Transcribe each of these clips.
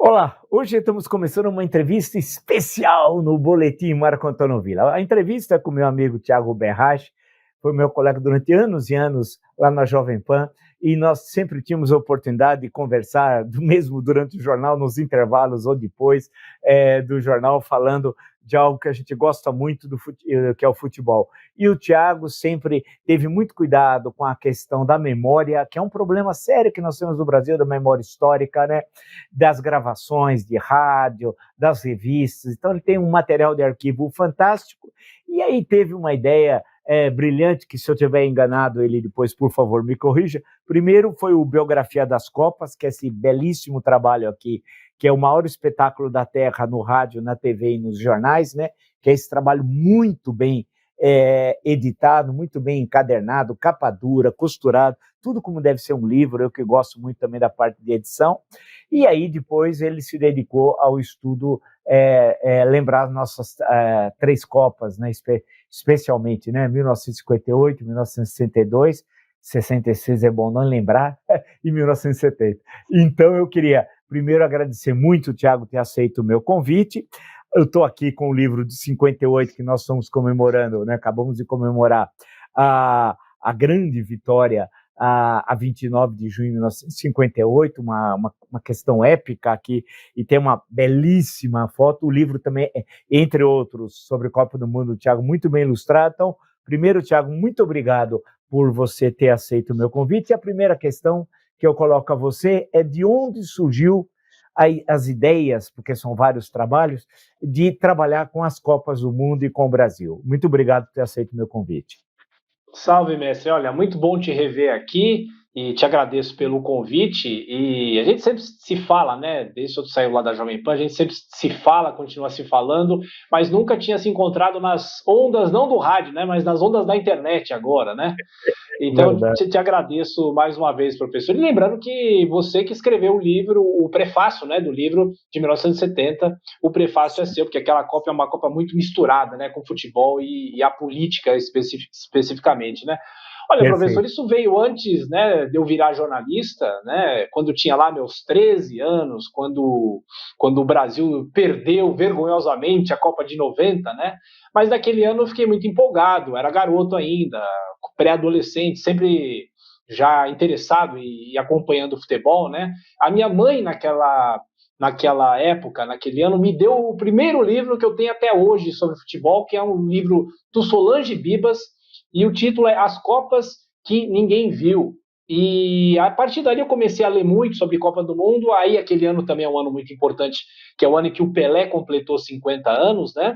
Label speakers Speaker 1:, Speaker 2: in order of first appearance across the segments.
Speaker 1: Olá, hoje estamos começando uma entrevista especial no Boletim Marco Antônio Villa. A entrevista é com meu amigo Thiago Berrache, foi meu colega durante anos e anos lá na Jovem Pan, e nós sempre tínhamos a oportunidade de conversar, mesmo durante o jornal, nos intervalos ou depois do jornal, falando de algo que a gente gosta muito, que é o futebol. E o Thiago sempre teve muito cuidado com a questão da memória, que é um problema sério que nós temos no Brasil, da memória histórica, né? Das gravações de rádio, das revistas. Então ele tem um material de arquivo fantástico, e aí teve uma ideia brilhante, que se eu estiver enganado, ele depois, por favor, me corrija. Primeiro foi o Biografia das Copas, que é esse belíssimo trabalho aqui, que é o maior espetáculo da Terra no rádio, na TV e nos jornais, né? Que é esse trabalho muito bem editado, muito bem encadernado, capa dura, costurado, tudo como deve ser um livro, eu que gosto muito também da parte de edição. E aí depois ele se dedicou ao estudo, lembrar as nossas três Copas, né? Especialmente, né? 1958, 1962, 66 é bom não lembrar, e 1970. Então eu queria primeiro agradecer muito o Thiago ter aceito o meu convite. Eu estou aqui com o livro de 58 que nós estamos comemorando, né? Acabamos de comemorar a grande vitória a 29 de junho de 1958, uma questão épica aqui, e tem uma belíssima foto. O livro também, entre outros, sobre Copa do Mundo, Thiago, muito bem ilustrado. Então, primeiro, Thiago, muito obrigado por você ter aceito o meu convite. E a primeira questão que eu coloco a você é de onde surgiu as ideias, porque são vários trabalhos, de trabalhar com as Copas do Mundo e com o Brasil. Muito obrigado por ter aceito o meu convite.
Speaker 2: Salve, mestre. Olha, muito bom te rever aqui e te agradeço pelo convite. E a gente sempre se fala, né? Desde que eu saí lá da Jovem Pan, a gente sempre se fala, continua se falando, mas nunca tinha se encontrado nas ondas, não do rádio, né? Mas nas ondas da internet agora, né? Então, te agradeço mais uma vez, professor. E lembrando que você que escreveu o livro, o prefácio, né, do livro de 1970, o prefácio é seu, porque aquela Copa é uma Copa muito misturada, né, com futebol e a política especificamente, né? Olha, professor, isso veio antes, né, de eu virar jornalista, né, quando tinha lá meus 13 anos, quando o Brasil perdeu vergonhosamente a Copa de 90, né? Mas naquele ano eu fiquei muito empolgado, era garoto ainda, pré-adolescente, sempre já interessado e acompanhando o futebol, né? A minha mãe naquela época, naquele ano, me deu o primeiro livro que eu tenho até hoje sobre futebol, que é um livro do Solange Bibas, e o título é As Copas que Ninguém Viu. E a partir dali eu comecei a ler muito sobre Copa do Mundo. Aí aquele ano também é um ano muito importante, que é o ano em que o Pelé completou 50 anos, né?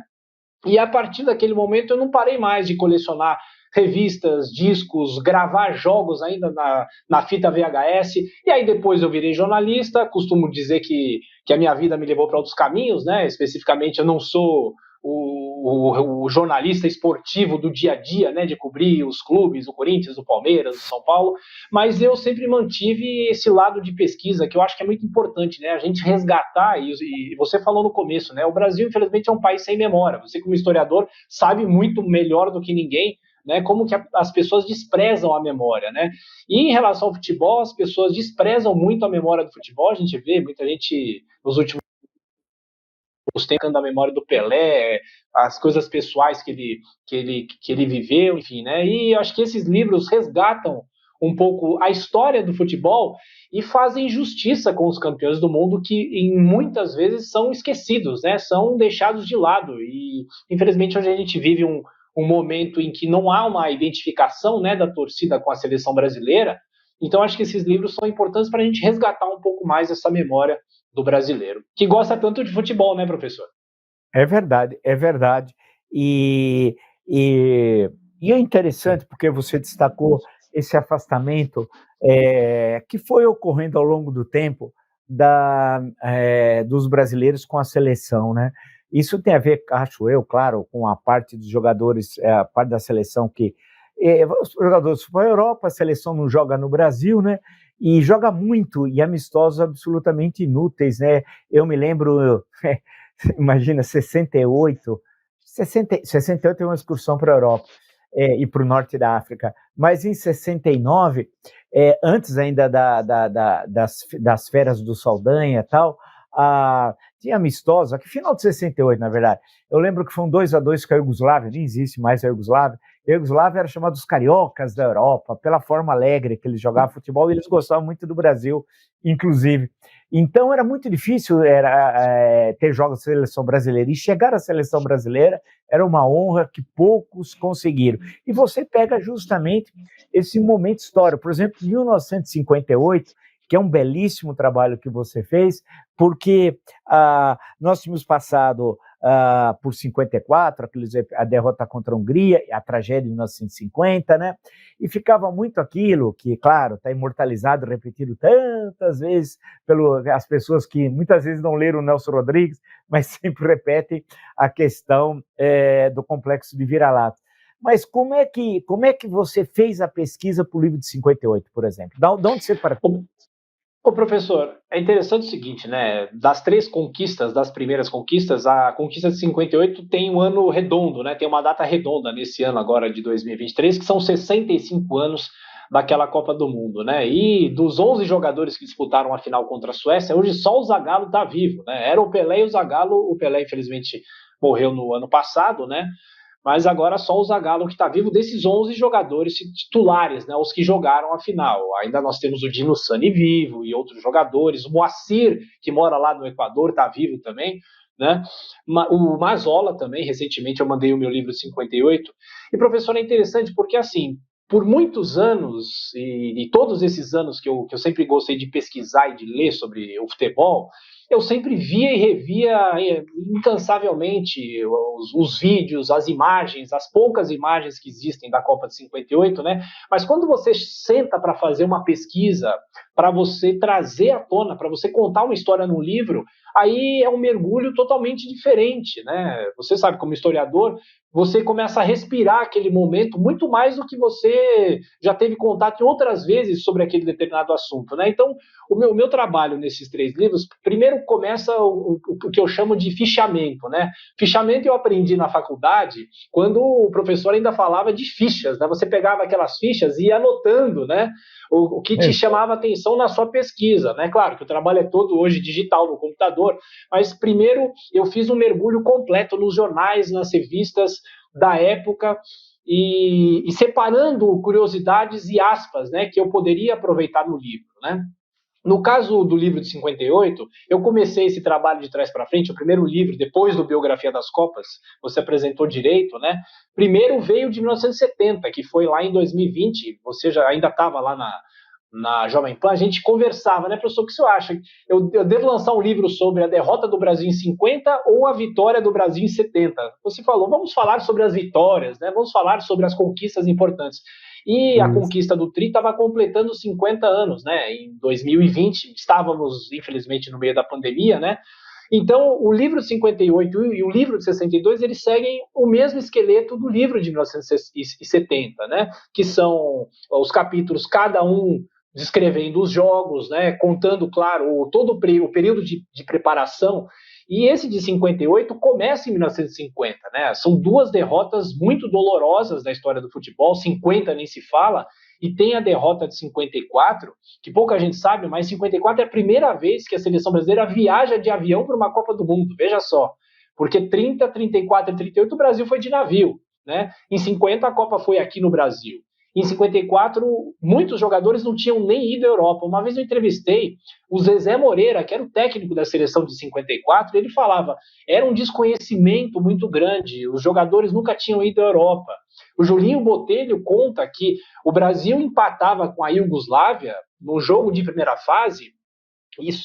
Speaker 2: E a partir daquele momento eu não parei mais de colecionar revistas, discos, gravar jogos ainda na fita VHS. E aí depois eu virei jornalista. Costumo dizer que a minha vida me levou para outros caminhos, né? Especificamente eu não sou o jornalista esportivo do dia a dia, né, de cobrir os clubes, o Corinthians, o Palmeiras, o São Paulo, mas eu sempre mantive esse lado de pesquisa, que eu acho que é muito importante, né, a gente resgatar, e você falou no começo, né, o Brasil, infelizmente, é um país sem memória. Você, como historiador, sabe muito melhor do que ninguém, né, como que as pessoas desprezam a memória, né? E em relação ao futebol, as pessoas desprezam muito a memória do futebol. A gente vê muita gente nos últimos tempos da memória do Pelé, as coisas pessoais que ele viveu, enfim, né? E acho que esses livros resgatam um pouco a história do futebol e fazem justiça com os campeões do mundo que em muitas vezes são esquecidos, né? São deixados de lado. E infelizmente hoje a gente vive um momento em que não há uma identificação, né, da torcida com a seleção brasileira. Então acho que esses livros são importantes para a gente resgatar um pouco mais essa memória do brasileiro, que gosta tanto de futebol, né, professor?
Speaker 1: É verdade, é verdade. E é interessante porque você destacou esse afastamento que foi ocorrendo ao longo do tempo dos brasileiros com a seleção, né? Isso tem a ver, acho eu, claro, com a parte dos jogadores, a parte da seleção que os jogadores foram para a Europa, a seleção não joga no Brasil, né? E joga muito, e amistosos absolutamente inúteis, né? Eu me lembro, imagina, 68 é uma excursão para a Europa e para o norte da África, mas em 69, antes ainda das férias do Saldanha e tal, tinha amistosos, aqui final de 68, na verdade. Eu lembro que foi um 2-2 com a Iugoslávia, nem existe mais a Iugoslávia. A Iugoslávia era chamada os cariocas da Europa, pela forma alegre que eles jogavam futebol, e eles gostavam muito do Brasil, inclusive. Então era muito difícil ter jogos de seleção brasileira, e chegar à seleção brasileira era uma honra que poucos conseguiram. E você pega justamente esse momento histórico, por exemplo, 1958, que é um belíssimo trabalho que você fez, porque nós tínhamos passado por 54, a derrota contra a Hungria, a tragédia de 1950, né? E ficava muito aquilo que, claro, está imortalizado, repetido tantas vezes pelas pessoas que muitas vezes não leram o Nelson Rodrigues, mas sempre repetem a questão do complexo de vira-lata. Mas como é que você fez a pesquisa para o livro de 58, por exemplo? De onde você partiu?
Speaker 2: Ô, professor, é interessante o seguinte, né? Das três conquistas, das primeiras conquistas, a conquista de 58 tem um ano redondo, né? Tem uma data redonda nesse ano agora de 2023, que são 65 anos daquela Copa do Mundo, né? E dos 11 jogadores que disputaram a final contra a Suécia, hoje só o Zagallo está vivo, né? Era o Pelé e o Zagallo. O Pelé, infelizmente, morreu no ano passado, né? Mas agora só o Zagallo que está vivo desses 11 jogadores titulares, né, os que jogaram a final. Ainda nós temos o Dino Sani vivo e outros jogadores, o Moacir, que mora lá no Equador, está vivo também, né? O Mazola também, recentemente eu mandei o meu livro 58. E, professor, é interessante porque, assim, por muitos anos, e todos esses anos que eu sempre gostei de pesquisar e de ler sobre o futebol, eu sempre via e revia incansavelmente os vídeos, as imagens, as poucas imagens que existem da Copa de 58, né? Mas quando você senta para fazer uma pesquisa, para você trazer à tona, para você contar uma história num livro, aí é um mergulho totalmente diferente, né? Você sabe, como historiador, você começa a respirar aquele momento muito mais do que você já teve contato em outras vezes sobre aquele determinado assunto, né? Então, o meu trabalho nesses três livros, primeiro começa o que eu chamo de fichamento, né? Fichamento eu aprendi na faculdade quando o professor ainda falava de fichas, né? Você pegava aquelas fichas e ia anotando, né? O que te chamava atenção na sua pesquisa, né? Claro que o trabalho é todo hoje digital no computador, mas primeiro eu fiz um mergulho completo nos jornais, nas revistas da época, e separando curiosidades e aspas, né, que eu poderia aproveitar no livro, né? No caso do livro de 58, eu comecei esse trabalho de trás para frente, o primeiro livro, depois do Biografia das Copas, você apresentou direito, né? Primeiro veio de 1970, que foi lá em 2020, você já ainda estava lá na Jovem Pan, a gente conversava, né, professor, o que você acha? Eu devo lançar um livro sobre a derrota do Brasil em 50 ou a vitória do Brasil em 70? Você falou, vamos falar sobre as vitórias, né? Vamos falar sobre as conquistas importantes. E a conquista do Tri estava completando 50 anos, né? Em 2020, estávamos, infelizmente, no meio da pandemia, né? Então, o livro de 58 e o livro de 62, eles seguem o mesmo esqueleto do livro de 1970, né? Que são os capítulos, cada um descrevendo os jogos, né? Contando, claro, todo o período de preparação. E esse de 58 começa em 1950, né? São duas derrotas muito dolorosas da história do futebol, 50 nem se fala, e tem a derrota de 54, que pouca gente sabe, mas 54 é a primeira vez que a seleção brasileira viaja de avião para uma Copa do Mundo, veja só. Porque 30, 34 e 38 o Brasil foi de navio, né? Em 50 a Copa foi aqui no Brasil. Em 54, muitos jogadores não tinham nem ido à Europa. Uma vez eu entrevistei o Zezé Moreira, que era o técnico da seleção de 54, ele falava, era um desconhecimento muito grande, os jogadores nunca tinham ido à Europa. O Julinho Botelho conta que o Brasil empatava com a Iugoslávia no jogo de primeira fase,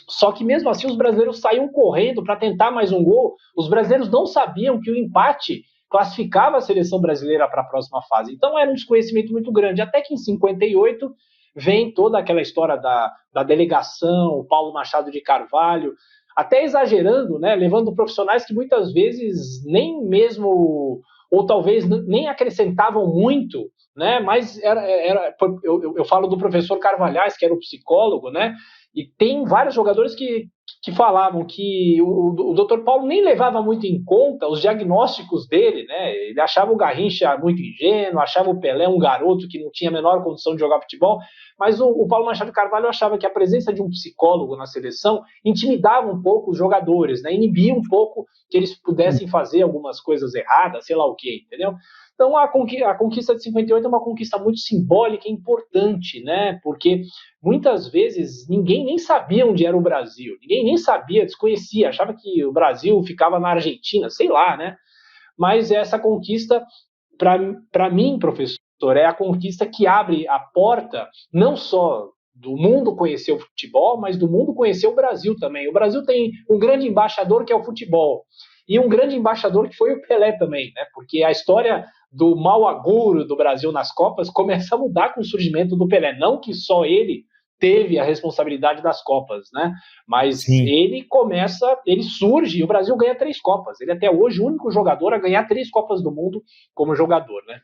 Speaker 2: só que mesmo assim os brasileiros saíam correndo para tentar mais um gol. Os brasileiros não sabiam que o empate classificava a seleção brasileira para a próxima fase. Então era um desconhecimento muito grande. Até que em 58 vem toda aquela história da delegação, o Paulo Machado de Carvalho, até exagerando, né, levando profissionais que muitas vezes nem mesmo, ou talvez nem acrescentavam muito, né, mas eu falo do professor Carvalhais, que era o psicólogo, né, E tem vários jogadores que falavam que o Dr. Paulo nem levava muito em conta os diagnósticos dele, né? Ele achava o Garrincha muito ingênuo, achava o Pelé um garoto que não tinha a menor condição de jogar futebol, mas o Paulo Machado de Carvalho achava que a presença de um psicólogo na seleção intimidava um pouco os jogadores, né? Inibia um pouco que eles pudessem fazer algumas coisas erradas, sei lá o quê, entendeu? Então, a conquista de 58 é uma conquista muito simbólica e importante, né? Porque muitas vezes ninguém nem sabia onde era o Brasil, ninguém nem sabia, desconhecia, achava que o Brasil ficava na Argentina, sei lá, né? Mas essa conquista, para mim, professor, é a conquista que abre a porta não só do mundo conhecer o futebol, mas do mundo conhecer o Brasil também. O Brasil tem um grande embaixador que é o futebol, e um grande embaixador que foi o Pelé também, né? Porque a história do mau agouro do Brasil nas Copas começa a mudar com o surgimento do Pelé. Não que só ele teve a responsabilidade das Copas, né? Mas
Speaker 1: Sim.
Speaker 2: ele surge e o Brasil ganha 3 Copas. Ele é até hoje o único jogador a ganhar 3 Copas do Mundo como jogador, né?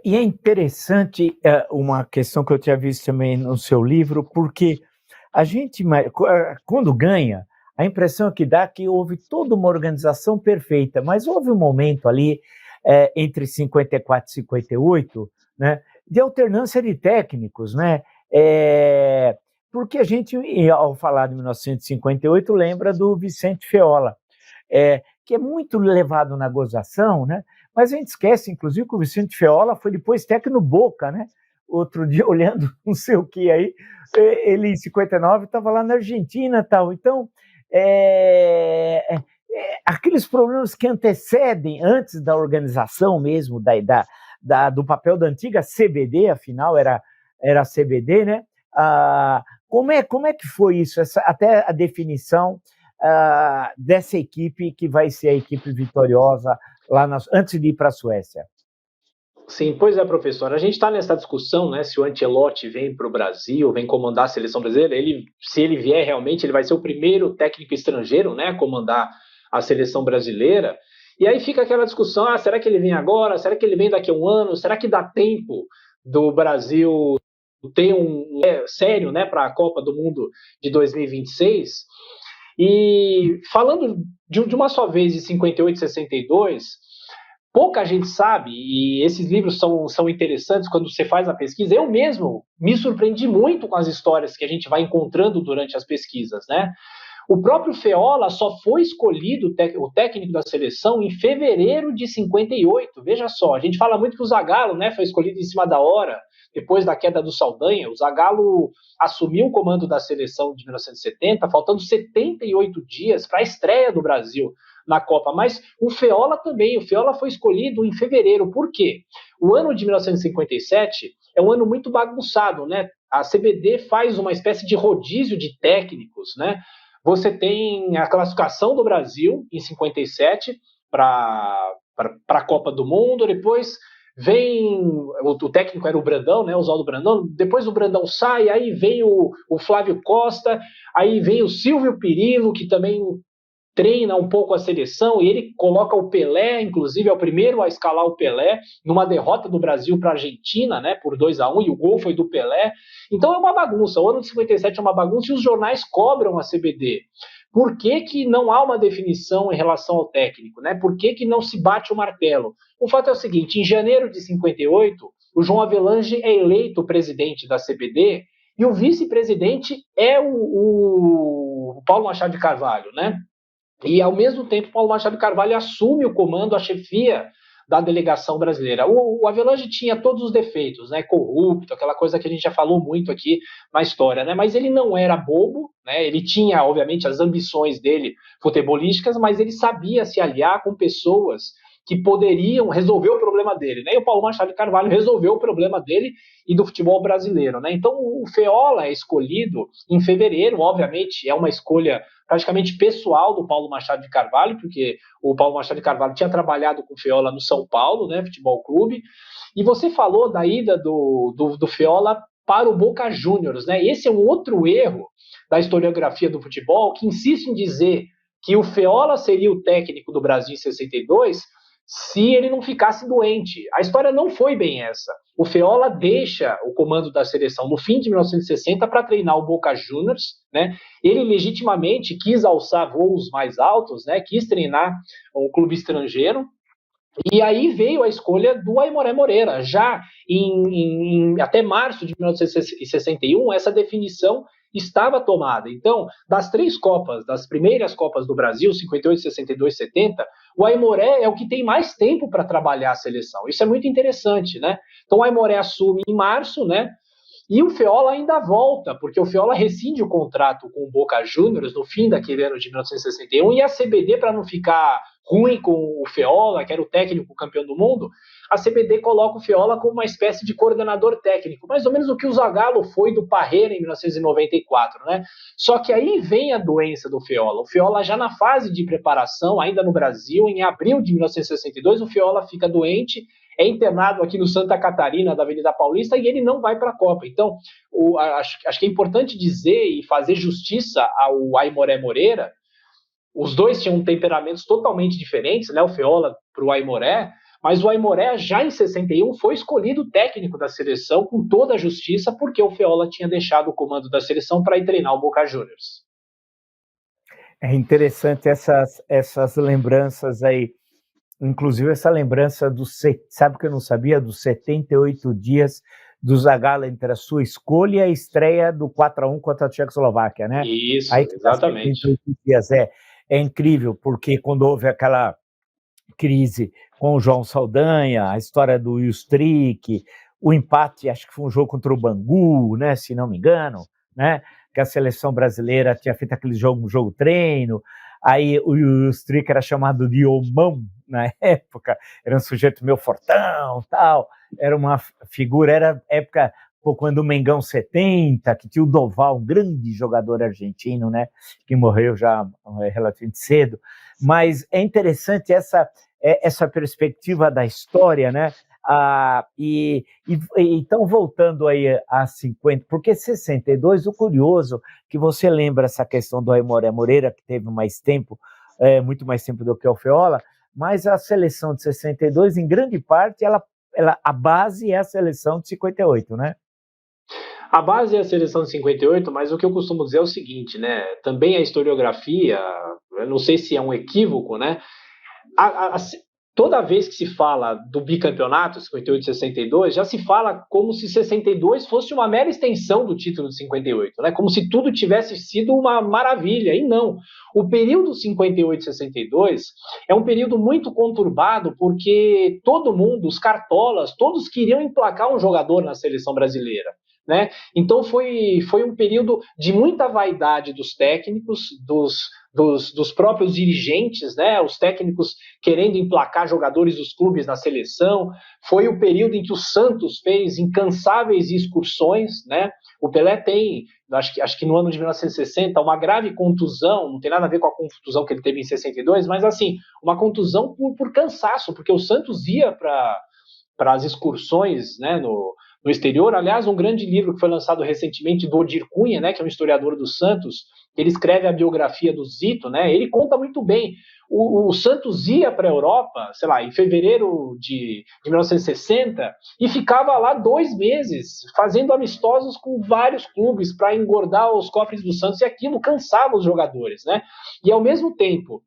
Speaker 1: E é interessante uma questão que eu tinha visto também no seu livro, porque a gente, quando ganha, a impressão que dá é que houve toda uma organização perfeita, mas houve um momento ali, entre 54 e 58, né, de alternância de técnicos, né? Porque a gente, ao falar de 1958, lembra do Vicente Feola, que é muito levado na gozação, né? Mas a gente esquece, inclusive, que o Vicente Feola foi depois técnico no Boca, né? Outro dia, olhando não sei o que aí, ele em 59 estava lá na Argentina e tal. Então, aqueles problemas que antecedem, antes da organização mesmo, do papel da antiga CBD, afinal era a CBD, né? Como é que foi isso, até a definição dessa equipe que vai ser a equipe vitoriosa antes de ir para a Suécia?
Speaker 2: Sim, pois é, professor. A gente está nessa discussão, né? Se o Ancelotti vem para o Brasil, vem comandar a seleção brasileira, se ele vier realmente, ele vai ser o primeiro técnico estrangeiro, né, a comandar a seleção brasileira. E aí fica aquela discussão: será que ele vem agora? Será que ele vem daqui a um ano? Será que dá tempo do Brasil ter um sério, né, para a Copa do Mundo de 2026? E falando de uma só vez de 58 e 62, pouca gente sabe, e esses livros são interessantes quando você faz a pesquisa. Eu mesmo me surpreendi muito com as histórias que a gente vai encontrando durante as pesquisas, né? O próprio Feola só foi escolhido o técnico da seleção em fevereiro de 58. Veja só, a gente fala muito que o Zagallo, né, foi escolhido em cima da hora, depois da queda do Saldanha. O Zagallo assumiu o comando da seleção de 1970, faltando 78 dias para a estreia do Brasil na Copa. Mas o Feola também, o Feola foi escolhido em fevereiro. Por quê? O ano de 1957 é um ano muito bagunçado, né? A CBD faz uma espécie de rodízio de técnicos, né? Você tem a classificação do Brasil em 57 para a Copa do Mundo, depois vem o técnico era o Brandão, né, Oswaldo Brandão, depois o Brandão sai, aí vem o Flávio Costa, aí vem o Silvio Pirillo, que também treina um pouco a seleção, e ele coloca o Pelé, inclusive é o primeiro a escalar o Pelé, numa derrota do Brasil para a Argentina, né, por 2-1, e o gol foi do Pelé. Então é uma bagunça, o ano de 57 é uma bagunça, e os jornais cobram a CBD. Por que não há uma definição em relação ao técnico, né? Por que não se bate o martelo? O fato é o seguinte: em janeiro de 58, o João Avelange é eleito presidente da CBD, e o vice-presidente é o Paulo Machado de Carvalho, né? E, ao mesmo tempo, Paulo Machado de Carvalho assume o comando, a chefia da delegação brasileira. O Avelange tinha todos os defeitos, né? Corrupto, aquela coisa que a gente já falou muito aqui na história, né? Mas ele não era bobo, né? Ele tinha, obviamente, as ambições dele futebolísticas, mas ele sabia se aliar com pessoas que poderiam resolver o problema dele, né? E o Paulo Machado de Carvalho resolveu o problema dele e do futebol brasileiro, né? Então o Feola é escolhido em fevereiro, obviamente é uma escolha praticamente pessoal do Paulo Machado de Carvalho, porque o Paulo Machado de Carvalho tinha trabalhado com o Feola no São Paulo, né, futebol clube, e você falou da ida do Feola para o Boca Juniors, né? Esse é um outro erro da historiografia do futebol, que insiste em dizer que o Feola seria o técnico do Brasil em 62, se ele não ficasse doente. A história não foi bem essa. O Feola deixa o comando da seleção no fim de 1960 para treinar o Boca Juniors, né? Ele legitimamente quis alçar voos mais altos, né? Quis treinar um clube estrangeiro. E aí veio a escolha do Aimoré Moreira. Já até março de 1961, essa definição estava tomada. Então, das 3 Copas, das primeiras Copas do Brasil, 58, 62, 70, o Aimoré é o que tem mais tempo para trabalhar a seleção. Isso é muito interessante, né? Então, o Aimoré assume em março, né? E o Feola ainda volta, porque o Feola rescinde o contrato com o Boca Juniors no fim daquele ano de 1961, e a CBD, para não ficar ruim com o Feola, que era o técnico campeão do mundo, a CBD coloca o Feola como uma espécie de coordenador técnico, mais ou menos o que o Zagallo foi do Parreira em 1994, né? Só que aí vem a doença do Feola. O Feola já na fase de preparação, ainda no Brasil, em abril de 1962, o Feola fica doente, é internado aqui no Santa Catarina, da Avenida Paulista, e ele não vai para a Copa. Então, acho que é importante dizer e fazer justiça ao Aimoré Moreira. Os dois tinham temperamentos totalmente diferentes, né? O Feola para o Aimoré, mas o Aimoré, já em 61, foi escolhido técnico da seleção com toda a justiça, porque o Feola tinha deixado o comando da seleção para ir treinar o Boca Juniors.
Speaker 1: É interessante essas lembranças aí. Inclusive essa lembrança sabe que eu não sabia, dos 78 dias do Zagallo entre a sua escolha e a estreia do 4-1 contra a Tchecoslováquia, né?
Speaker 2: Isso,
Speaker 1: aí,
Speaker 2: exatamente.
Speaker 1: 78 dias, é incrível, porque quando houve aquela crise com o João Saldanha, a história do Ilstrik, o empate, acho que foi um jogo contra o Bangu, né, se não me engano, né, que a seleção brasileira tinha feito aquele jogo, um jogo treino, aí o Ilstrik era chamado de Omão na época, era um sujeito meio fortão, tal, era uma figura, era época quando o Mengão 70, que tinha o Doval, um grande jogador argentino, né, que morreu já relativamente cedo, mas é interessante essa perspectiva da história, né? Então, voltando aí a 50, porque 62, o curioso, que você lembra essa questão do Aimoré Moreira, que teve mais tempo, muito mais tempo do que o Feola, mas a seleção de 62, em grande parte, a base é a seleção de 58, né?
Speaker 2: A base é a seleção de 58, mas o que eu costumo dizer é o seguinte, né? Também a historiografia, eu não sei se é um equívoco, né? Toda vez que se fala do bicampeonato, 58 e 62, já se fala como se 62 fosse uma mera extensão do título de 58, né? Como se tudo tivesse sido uma maravilha, e não. O período 58 e 62 é um período muito conturbado, porque todo mundo, os cartolas, todos queriam emplacar um jogador na seleção brasileira. Né? Então foi um período de muita vaidade dos técnicos, dos próprios dirigentes, né? Os técnicos querendo emplacar jogadores dos clubes na seleção. Foi o período em que o Santos fez incansáveis excursões, né? O Pelé tem, acho que no ano de 1960, uma grave contusão, não tem nada a ver com a contusão que ele teve em 62, mas assim, uma contusão por cansaço, porque o Santos ia para as excursões, né, no exterior. Aliás, um grande livro que foi lançado recentemente do Odir Cunha, né, que é um historiador do Santos, ele escreve a biografia do Zito, né, ele conta muito bem. O Santos ia para a Europa, sei lá, em fevereiro de 1960 e ficava lá 2 meses fazendo amistosos com vários clubes para engordar os cofres do Santos, e aquilo cansava os jogadores, né? E ao mesmo tempo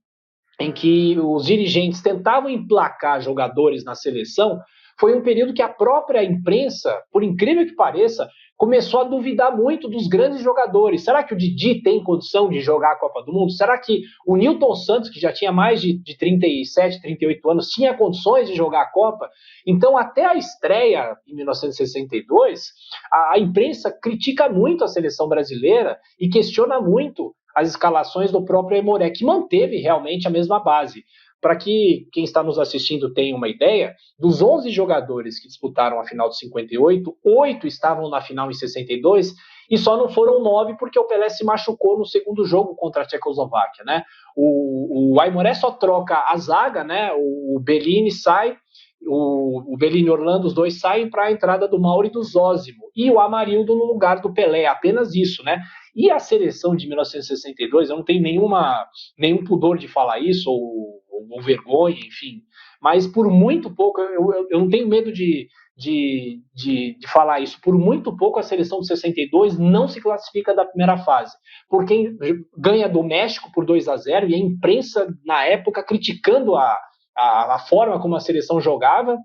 Speaker 2: em que os dirigentes tentavam emplacar jogadores na seleção, foi um período que a própria imprensa, por incrível que pareça, começou a duvidar muito dos grandes jogadores. Será que o Didi tem condição de jogar a Copa do Mundo? Será que o Nilton Santos, que já tinha mais de 37, 38 anos, tinha condições de jogar a Copa? Então, até a estreia em 1962, a imprensa critica muito a seleção brasileira e questiona muito as escalações do próprio Aimoré, que manteve realmente a mesma base. Para que quem está nos assistindo tenha uma ideia, dos 11 jogadores que disputaram a final de 58, 8 estavam na final em 62, e só não foram 9 porque o Pelé se machucou no segundo jogo contra a Tchecoslováquia, né? O Aimoré só troca a zaga, né? O Bellini sai, o Bellini e Orlando, os dois saem para a entrada do Mauro e do Zósimo, e o Amarildo no lugar do Pelé, apenas isso, né? E a seleção de 1962, eu não tenho nenhum pudor de falar isso, ou vergonha, enfim, mas por muito pouco, eu não tenho medo de falar isso, por muito pouco a seleção de 62 não se classifica da primeira fase, porque ganha do México por 2-0 e a imprensa na época criticando a forma como a seleção jogava.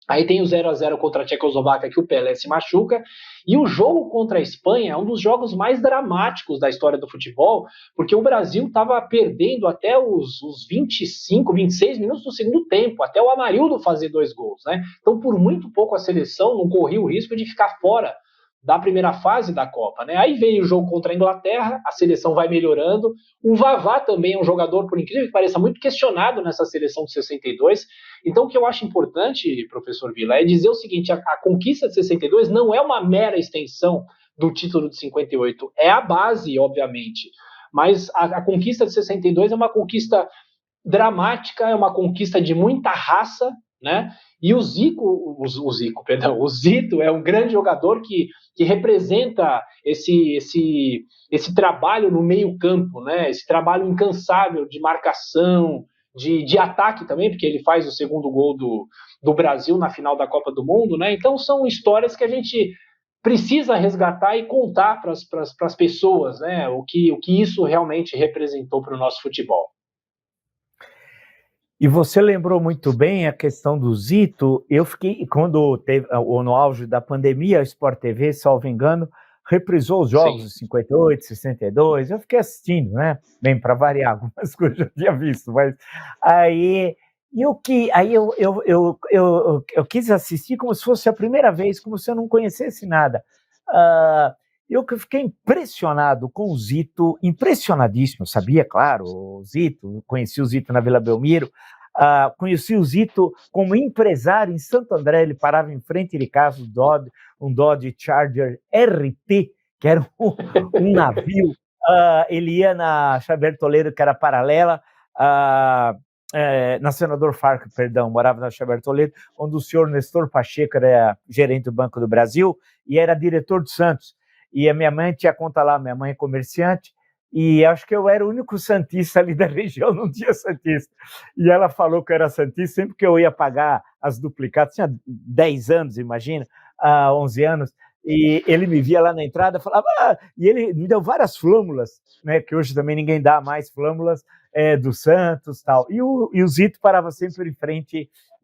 Speaker 2: Aí tem o 0-0 contra a Tchecoslováquia, que o Pelé se machuca. E o jogo contra a Espanha é um dos jogos mais dramáticos da história do futebol, porque o Brasil estava perdendo até os 25, 26 minutos do segundo tempo, até o Amarildo fazer 2 gols, né? Então, por muito pouco, a seleção não corria o risco de ficar fora da primeira fase da Copa, né? Aí veio o jogo contra a Inglaterra, a seleção vai melhorando. O Vavá também é um jogador, por incrível que pareça, muito questionado nessa seleção de 62. Então, o que eu acho importante, professor Vila, é dizer o seguinte: a conquista de 62 não é uma mera extensão do título de 58, é a base, obviamente, mas a conquista de 62 é uma conquista dramática, é uma conquista de muita raça, né? E o Zito é um grande jogador que representa esse trabalho no meio campo, né? Esse trabalho incansável de marcação, de ataque também, porque ele faz o segundo gol do Brasil na final da Copa do Mundo, né? Então são histórias que a gente precisa resgatar e contar para as pessoas, né? O que isso realmente representou para o nosso futebol.
Speaker 1: E você lembrou muito bem a questão do Zito. Eu fiquei, quando teve, no auge da pandemia, a Sport TV, salvo engano, reprisou os jogos de 58, 62. Eu fiquei assistindo, né? Bem, para variar, algumas coisas eu já tinha visto, mas aí eu quis assistir como se fosse a primeira vez, como se eu não conhecesse nada. Eu fiquei impressionado com o Zito, impressionadíssimo, sabia, claro, o Zito, conheci o Zito na Vila Belmiro, conheci o Zito como empresário em Santo André. Ele parava em frente de casa, um Dodge Charger RT, que era um navio. Ele ia na Xavier Toledo, que era paralela, na Senador Farc, perdão, morava na Xavier Toledo, onde o senhor Nestor Pacheco era gerente do Banco do Brasil e era diretor do Santos. E a minha mãe tinha conta lá, minha mãe é comerciante, e acho que eu era o único santista ali da região, não tinha santista. E ela falou que eu era santista, sempre que eu ia pagar as duplicadas, tinha 10 anos, imagina, 11 anos, e ele me via lá na entrada, falava, e ele me deu várias flâmulas, né, que hoje também ninguém dá mais flâmulas, do Santos, tal. E o Zito parava sempre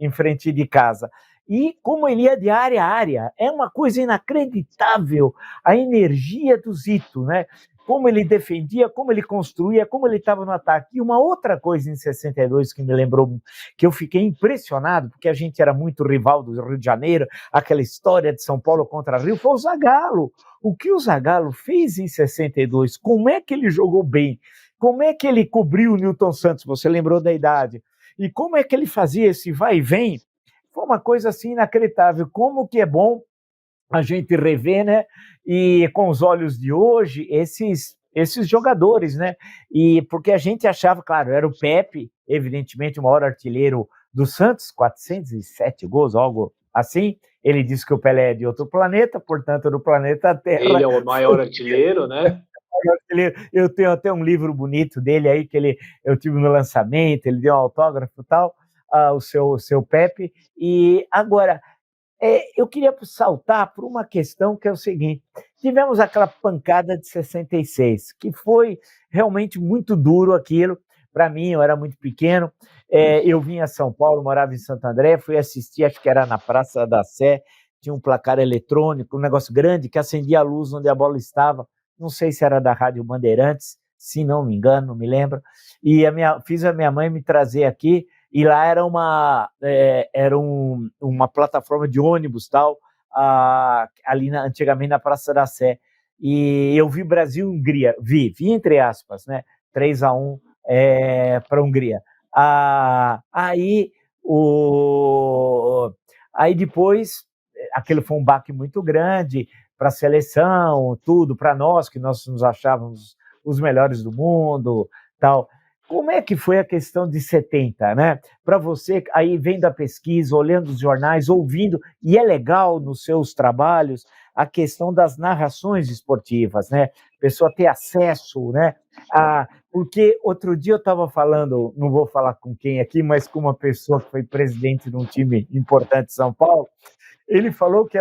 Speaker 1: em frente de casa. E como ele ia de área a área, é uma coisa inacreditável a energia do Zito, né? Como ele defendia, como ele construía, como ele estava no ataque. E uma outra coisa em 62 que me lembrou, que eu fiquei impressionado, porque a gente era muito rival do Rio de Janeiro, aquela história de São Paulo contra Rio, foi o Zagallo. O que o Zagallo fez em 62, como é que ele jogou bem, como é que ele cobriu o Newton Santos, você lembrou da idade, e como é que ele fazia esse vai e vem, foi uma coisa assim inacreditável. Como que é bom a gente rever, né? E com os olhos de hoje, esses jogadores, né? E porque a gente achava, claro, era o Pepe, evidentemente o maior artilheiro do Santos, 407 gols, algo assim. Ele disse que o Pelé é de outro planeta, portanto, do planeta Terra.
Speaker 2: Ele é o maior artilheiro, né?
Speaker 1: Eu tenho até um livro bonito dele aí, que eu tive no lançamento, ele deu um autógrafo e tal, o seu Pepe. E agora, eu queria saltar por uma questão que é o seguinte: tivemos aquela pancada de 66, que foi realmente muito duro aquilo. Para mim, eu era muito pequeno, eu vim a São Paulo, morava em Santo André, fui assistir, acho que era na Praça da Sé, tinha um placar eletrônico, um negócio grande que acendia a luz onde a bola estava, não sei se era da Rádio Bandeirantes, se não me engano, não me lembro, e fiz a minha mãe me trazer aqui, e lá era uma plataforma de ônibus, tal, ali antigamente na Praça da Sé, e eu vi Brasil e Hungria, vi entre aspas, né, 3-1 para a Hungria. Aí depois, aquilo foi um baque muito grande para a seleção, tudo, para nós, que nós nos achávamos os melhores do mundo, tal. Como é que foi a questão de 70, né? Para você, aí vendo a pesquisa, olhando os jornais, ouvindo, e é legal nos seus trabalhos a questão das narrações esportivas, né? pessoa ter acesso, né? Porque outro dia eu estava falando, não vou falar com quem aqui, mas com uma pessoa que foi presidente de um time importante de São Paulo, ele falou que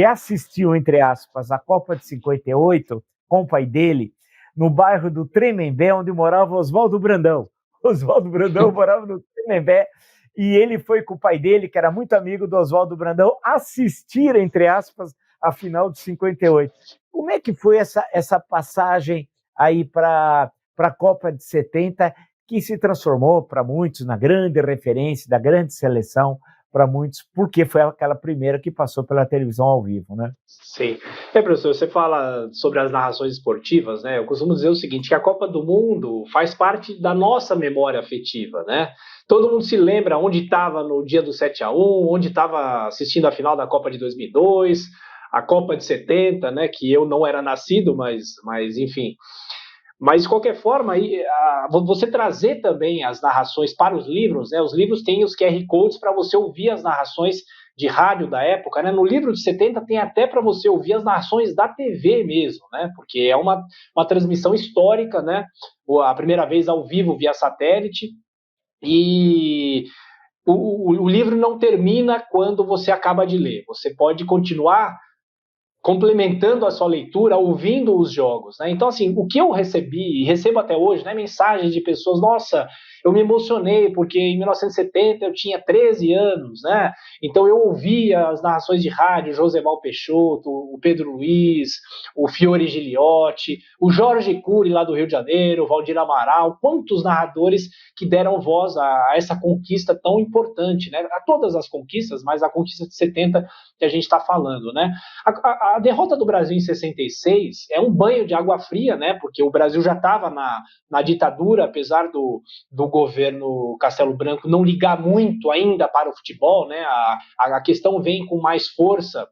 Speaker 1: assistiu, entre aspas, a Copa de 58 com o pai dele, no bairro do Tremembé, onde morava Oswaldo Brandão. Oswaldo Brandão morava no Tremembé, e ele foi com o pai dele, que era muito amigo do Oswaldo Brandão, assistir, entre aspas, a final de 58. Como é que foi essa passagem aí para a Copa de 70, que se transformou para muitos na grande referência da grande seleção, para muitos, porque foi aquela primeira que passou pela televisão ao vivo, né?
Speaker 2: Sim. Professor, você fala sobre as narrações esportivas, né? Eu costumo dizer o seguinte, que a Copa do Mundo faz parte da nossa memória afetiva, né? Todo mundo se lembra onde estava no dia do 7-1, onde estava assistindo a final da Copa de 2002, a Copa de 70, né? Que eu não era nascido, mas enfim... Mas, de qualquer forma, você trazer também as narrações para os livros, né? Os livros têm os QR Codes para você ouvir as narrações de rádio da época, né? No livro de 70 tem até para você ouvir as narrações da TV mesmo, né? Porque é uma transmissão histórica, né? A primeira vez ao vivo via satélite. E o livro não termina quando você acaba de ler. Você pode continuar complementando a sua leitura, ouvindo os jogos, né? Então, assim, o que eu recebi, e recebo até hoje, né, mensagens de pessoas, nossa, eu me emocionei, porque em 1970 eu tinha 13 anos, né? Então eu ouvia as narrações de rádio, Josemar Peixoto, o Pedro Luiz, o Fiore Giliotti, o Jorge Cury, lá do Rio de Janeiro, o Valdir Amaral, quantos narradores que deram voz a essa conquista tão importante, né? A todas as conquistas, mas a conquista de 70 que a gente está falando, né? A derrota do Brasil em 66 é um banho de água fria, né? Porque o Brasil já estava na ditadura, apesar do governo Castelo Branco não ligar muito ainda para o futebol, né? A questão vem com mais força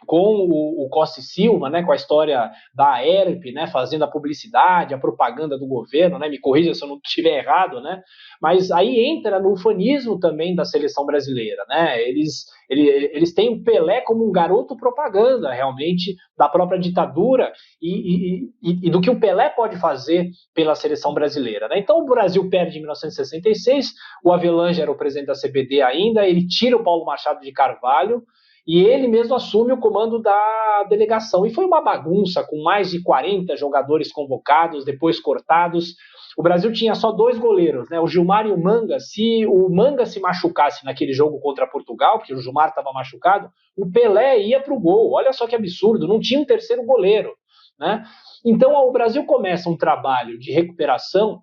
Speaker 2: com o Costa e Silva, né, com a história da ERP, né, fazendo a publicidade, a propaganda do governo, né, me corrija se eu não estiver errado, né, mas aí entra no ufanismo também da seleção brasileira, né, eles têm o Pelé como um garoto propaganda, realmente, da própria ditadura e do que o Pelé pode fazer pela seleção brasileira, né. Então o Brasil perde em 1966, o Avelange era o presidente da CBD ainda, ele tira o Paulo Machado de Carvalho, e ele mesmo assume o comando da delegação. E foi uma bagunça, com mais de 40 jogadores convocados, depois cortados. O Brasil tinha só 2 goleiros, né? O Gilmar e o Manga. Se o Manga se machucasse naquele jogo contra Portugal, porque o Gilmar estava machucado, o Pelé ia para o gol. Olha só que absurdo, não tinha um terceiro goleiro, né? Então o Brasil começa um trabalho de recuperação,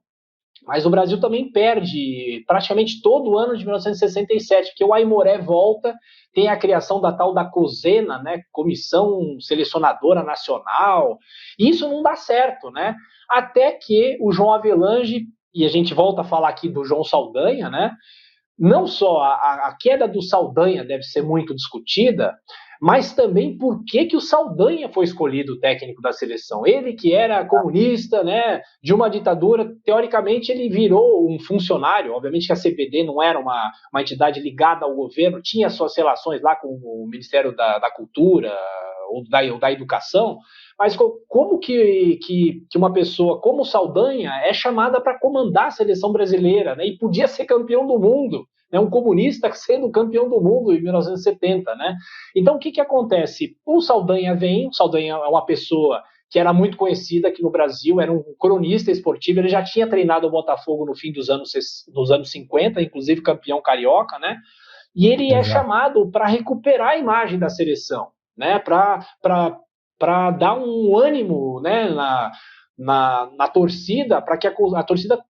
Speaker 2: mas o Brasil também perde praticamente todo o ano de 1967, porque o Aimoré volta, tem a criação da tal da COSENA, né, Comissão Selecionadora Nacional, e isso não dá certo, né? Até que o João Avelange, e a gente volta a falar aqui do João Saldanha, né? Não só a queda do Saldanha deve ser muito discutida, mas também por que o Saldanha foi escolhido técnico da seleção. Ele que era comunista, né, de uma ditadura, teoricamente ele virou um funcionário, obviamente que a CBD não era uma entidade ligada ao governo, tinha suas relações lá com o Ministério da Cultura ou da Educação, mas como que uma pessoa como o Saldanha é chamada para comandar a seleção brasileira, né, e podia ser campeão do mundo, né, um comunista sendo campeão do mundo em 1970, né? Então, o que acontece? O Saldanha é uma pessoa que era muito conhecida aqui no Brasil, era um cronista esportivo, ele já tinha treinado o Botafogo no fim dos anos 50, inclusive campeão carioca, né? E ele é chamado para recuperar a imagem da seleção, né? Para dar um ânimo, né, na torcida, para que a torcida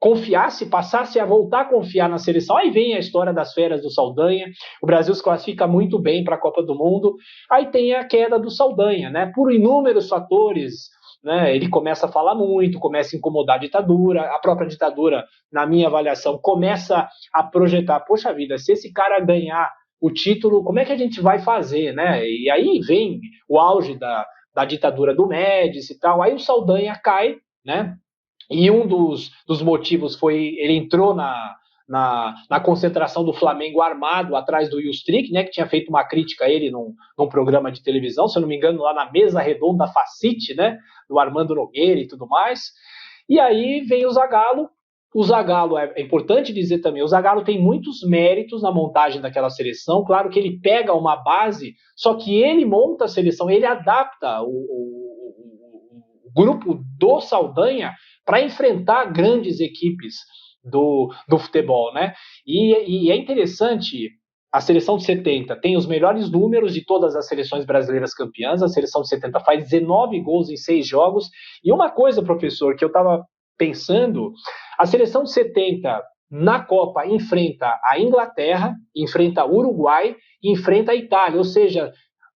Speaker 2: confiasse, passasse a voltar a confiar na seleção. Aí vem a história das férias do Saldanha, o Brasil se classifica muito bem para a Copa do Mundo, aí tem a queda do Saldanha, né? Por inúmeros fatores, né? Ele começa a falar muito, começa a incomodar a ditadura, a própria ditadura, na minha avaliação, começa a projetar, poxa vida, se esse cara ganhar o título, como é que a gente vai fazer, né? E aí vem o auge da ditadura do Médici e tal, aí o Saldanha cai, né? E um dos motivos foi, ele entrou na concentração do Flamengo armado atrás do Ilstrick, né, que tinha feito uma crítica a ele num programa de televisão, se eu não me engano, lá na mesa redonda da Facite, né, do Armando Nogueira e tudo mais. E aí vem o Zagallo. O Zagallo, é importante dizer também, o Zagallo tem muitos méritos na montagem daquela seleção. Claro que ele pega uma base, só que ele monta a seleção, ele adapta o grupo do Saldanha para enfrentar grandes equipes do futebol, né? E é interessante, a seleção de 70 tem os melhores números de todas as seleções brasileiras campeãs. A seleção de 70 faz 19 gols em 6 jogos. E uma coisa, professor, que eu estava pensando, a seleção de 70 na Copa enfrenta a Inglaterra, enfrenta o Uruguai e enfrenta a Itália. Ou seja,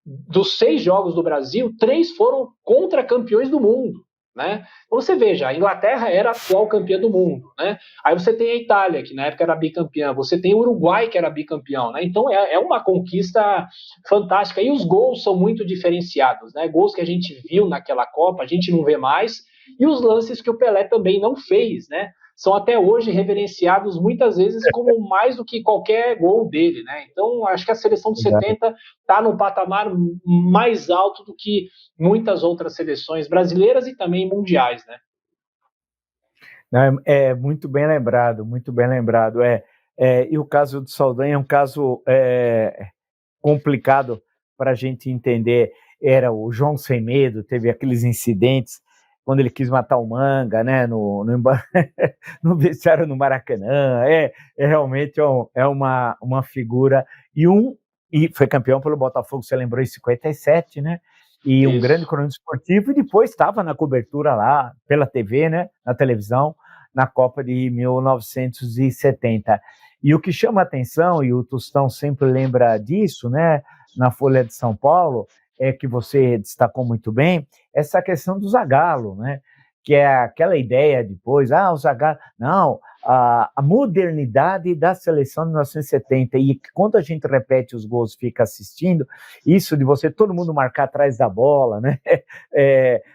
Speaker 2: dos 6 jogos do Brasil, 3 foram contra campeões do mundo. Né? Então você veja, a Inglaterra era a atual campeã do mundo, né? Aí você tem a Itália, que na época era bicampeã, você tem o Uruguai, que era bicampeão, né? Então é uma conquista fantástica, e os gols são muito diferenciados, né? Gols que a gente viu naquela Copa, a gente não vê mais, e os lances que o Pelé também não fez, né? São até hoje reverenciados muitas vezes como mais do que qualquer gol dele, né? Então acho que a seleção de 70 está num patamar mais alto do que muitas outras seleções brasileiras e também mundiais, né?
Speaker 1: Não, é muito bem lembrado, muito bem lembrado. E o caso do Saldanha é um caso complicado para a gente entender. Era o João Sem Medo, teve aqueles incidentes quando ele quis matar o Manga, né, no vestiário no Maracanã. Realmente uma figura, e foi campeão pelo Botafogo, você lembrou, em 57, né? E um grande cronista esportivo, e depois estava na cobertura lá, pela TV, né, na televisão, na Copa de 1970. E o que chama a atenção, e o Tostão sempre lembra disso, né, na Folha de São Paulo, que você destacou muito bem, essa questão do Zagallo, né, que é aquela ideia depois, o Zagallo, não, a modernidade da seleção de 1970, e quando a gente repete os gols, fica assistindo, isso de você, todo mundo marcar atrás da bola, né?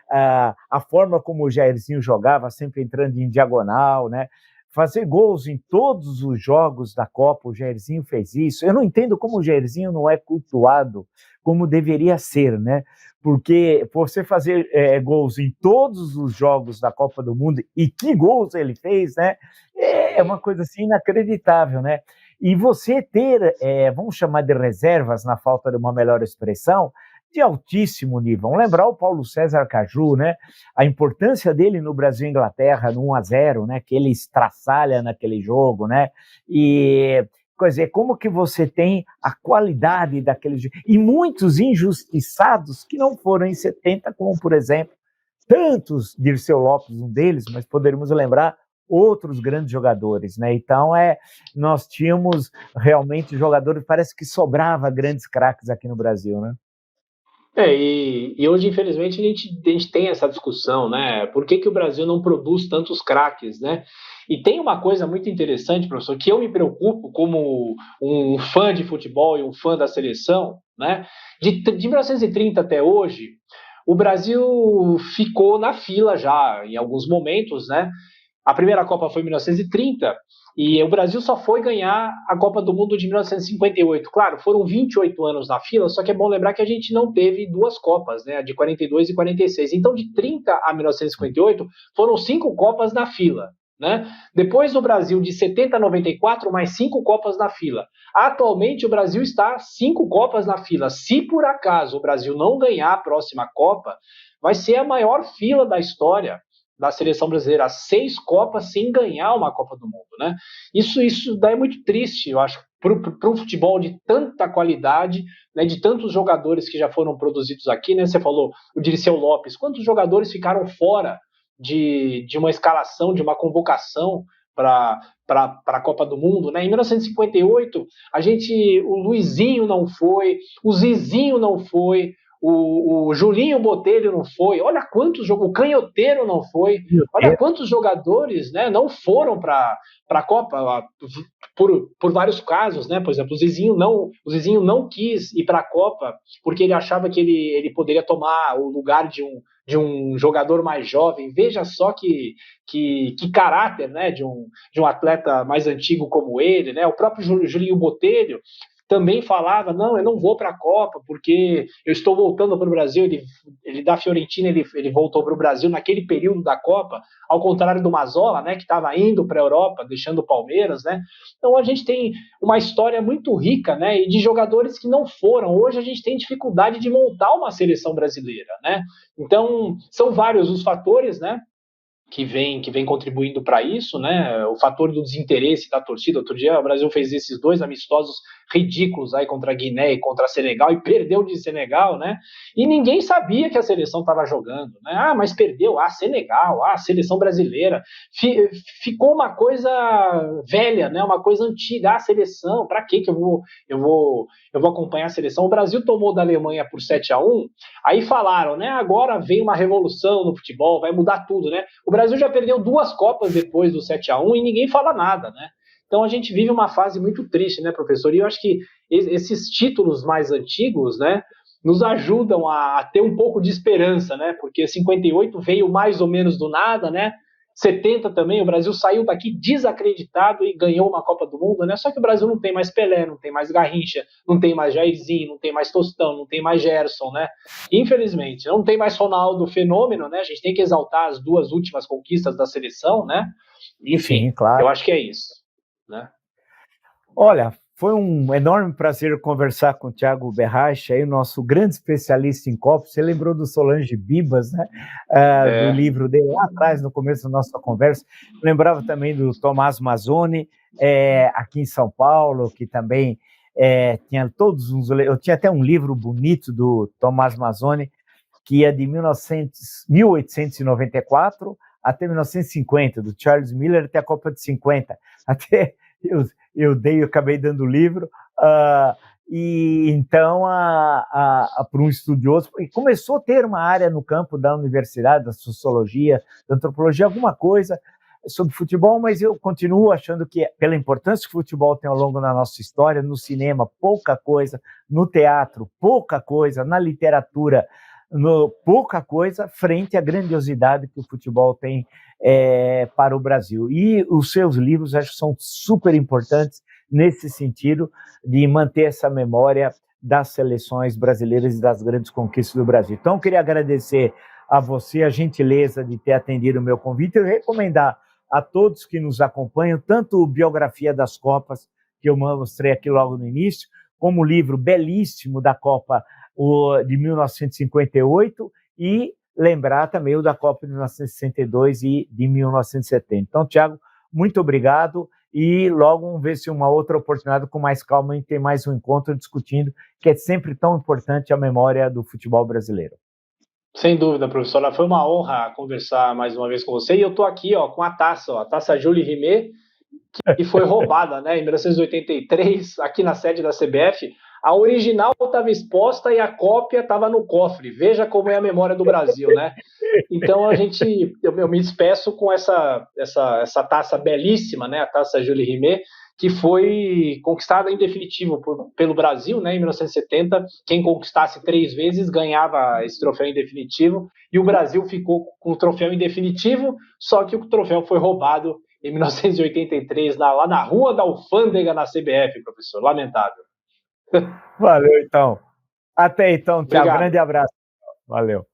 Speaker 1: A forma como o Jairzinho jogava, sempre entrando em diagonal, né? Fazer gols em todos os jogos da Copa, o Jairzinho fez isso. Eu não entendo como o Jairzinho não é cultuado como deveria ser, né? Porque você fazer gols em todos os jogos da Copa do Mundo, e que gols ele fez, né? É uma coisa assim inacreditável, né? E você ter, vamos chamar de reservas, na falta de uma melhor expressão, de altíssimo nível. Vamos lembrar o Paulo César Caju, né? A importância dele no Brasil e Inglaterra, no 1-0, né? Que ele estraçalha naquele jogo, né? E, quer dizer, como que você tem a qualidade daquele jogo? E muitos injustiçados que não foram em 70, como, por exemplo, tantos, Dirceu Lopes, um deles, mas poderíamos lembrar outros grandes jogadores, né? Então, nós tínhamos realmente jogadores, parece que sobrava grandes craques aqui no Brasil, né?
Speaker 2: E hoje, infelizmente, a gente tem essa discussão, né? Por que o Brasil não produz tantos craques, né? E tem uma coisa muito interessante, professor, que eu me preocupo como um fã de futebol e um fã da seleção, né? De 1930 até hoje, o Brasil ficou na fila já, em alguns momentos, né? A primeira Copa foi em 1930 e o Brasil só foi ganhar a Copa do Mundo de 1958. Claro, foram 28 anos na fila, só que é bom lembrar que a gente não teve duas Copas, né? A de 42 e 46. Então, de 30 a 1958, foram 5 Copas na fila. Né? Depois o Brasil, de 70 a 94, mais 5 Copas na fila. Atualmente o Brasil está 5 Copas na fila. Se por acaso o Brasil não ganhar a próxima Copa, vai ser a maior fila da história da seleção brasileira, 6 Copas sem ganhar uma Copa do Mundo, né? Isso daí é muito triste, eu acho, para um futebol de tanta qualidade, né, de tantos jogadores que já foram produzidos aqui, né? Você falou o Dirceu Lopes, quantos jogadores ficaram fora de uma escalação, de uma convocação para a Copa do Mundo, né? Em 1958, o Luizinho não foi, o Zizinho não foi, o Julinho Botelho não foi, olha quantos o Canhoteiro não foi, olha quantos jogadores, né, não foram para a Copa, por vários casos, né? Por exemplo, o Zizinho não quis ir para a Copa porque ele achava que ele poderia tomar o lugar de um jogador mais jovem. Veja só que caráter, né, de um atleta mais antigo como ele, né? O próprio Julinho Botelho também falava, não, eu não vou para a Copa porque eu estou voltando para o Brasil. Ele da Fiorentina, ele voltou para o Brasil naquele período da Copa, ao contrário do Mazzola, né, que estava indo para a Europa, deixando o Palmeiras, né? Então a gente tem uma história muito rica, né, e de jogadores que não foram. Hoje a gente tem dificuldade de montar uma seleção brasileira, né? Então são vários os fatores, né, que vem contribuindo para isso, né? O fator do desinteresse da torcida. Outro dia o Brasil fez esses 2 amistosos ridículos aí contra a Guiné e contra a Senegal e perdeu de Senegal, né? E ninguém sabia que a seleção estava jogando, né? Ah, mas perdeu, Senegal, seleção brasileira. Ficou uma coisa velha, né? Uma coisa antiga, a seleção, para que eu vou acompanhar a seleção? O Brasil tomou da Alemanha por 7-1, aí falaram, né? Agora vem uma revolução no futebol, vai mudar tudo, né? O Brasil já perdeu 2 Copas depois do 7-1 e ninguém fala nada, né? Então a gente vive uma fase muito triste, né, professor? E eu acho que esses títulos mais antigos, né, nos ajudam a ter um pouco de esperança, né? Porque 58 veio mais ou menos do nada, né? 70 também, o Brasil saiu daqui desacreditado e ganhou uma Copa do Mundo, né? Só que o Brasil não tem mais Pelé, não tem mais Garrincha, não tem mais Jairzinho, não tem mais Tostão, não tem mais Gerson, né? Infelizmente, não tem mais Ronaldo Fenômeno, né? A gente tem que exaltar as 2 últimas conquistas da seleção, né? Enfim, sim, claro. Eu acho que é isso, né?
Speaker 1: Olha, foi um enorme prazer conversar com o Thiago Berrache, aí, o nosso grande especialista em Copa. Você lembrou do Solange Bibas, né? Do livro dele lá atrás, no começo da nossa conversa. Lembrava também do Tomás Mazzoni, aqui em São Paulo, que também tinha todos uns... Eu tinha até um livro bonito do Tomás Mazzoni, que ia de 1894 até 1950, do Charles Miller até a Copa de 50. Até... Eu acabei dando o livro, e então, para um estudioso, e começou a ter uma área no campo da universidade, da sociologia, da antropologia, alguma coisa sobre futebol, mas eu continuo achando que, pela importância que o futebol tem ao longo da nossa história, no cinema, pouca coisa, no teatro, pouca coisa, na literatura, pouca coisa, frente à grandiosidade que o futebol tem para o Brasil. E os seus livros, acho que são super importantes nesse sentido de manter essa memória das seleções brasileiras e das grandes conquistas do Brasil. Então, eu queria agradecer a você a gentileza de ter atendido o meu convite e recomendar a todos que nos acompanham, tanto a Biografia das Copas, que eu mostrei aqui logo no início, como o livro belíssimo da Copa de 1958, e lembrar também o da Copa de 1962 e de 1970. Então, Thiago, muito obrigado, e logo vamos ver se uma outra oportunidade, com mais calma, a gente tem mais um encontro discutindo, que é sempre tão importante a memória do futebol brasileiro.
Speaker 2: Sem dúvida, professora, foi uma honra conversar mais uma vez com você, e eu estou aqui com a taça Jules Rimet, que foi roubada, né, em 1983, aqui na sede da CBF. A original estava exposta e a cópia estava no cofre. Veja como é a memória do Brasil, né? Então eu me despeço com essa taça belíssima, né? A taça Jules Rimet, que foi conquistada em definitivo pelo Brasil, né? Em 1970, quem conquistasse 3 vezes ganhava esse troféu em definitivo, e o Brasil ficou com o troféu em definitivo, só que o troféu foi roubado em 1983, lá na Rua da Alfândega, na CBF, professor. Lamentável.
Speaker 1: Valeu, então. Até então, Thiago. Grande abraço. Valeu.